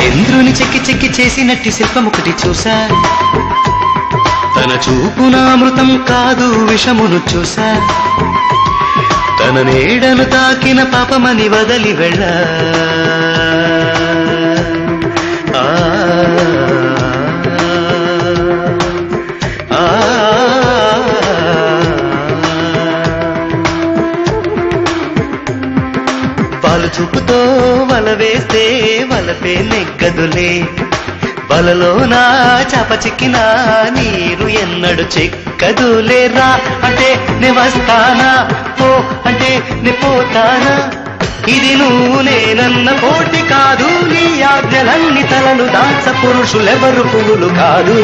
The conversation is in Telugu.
చంద్రుని చెక్కి చెక్కి చేసినట్టి శిల్పం ఒకటి చూసా, తన చూపునామృతం కాదు విషమును చూసా, తన నీడను తాకిన పాపమని వదలి వెళ్ళ. పాలు చూపుతో వల వేస్తే వలపే నెగ్గదులే, వలలో నా చాప చిక్కిన నీరు ఎన్నడు చిక్కదులేరా. అంటే నే వస్తానా, పో అంటే నే పోతానా, ఇది నువ్వు నేనన్న పోటీ కాదు. నీ ఆజ్ఞలన్నీ తలలు దాచ పురుషులెవరు పువ్వులు కాదు.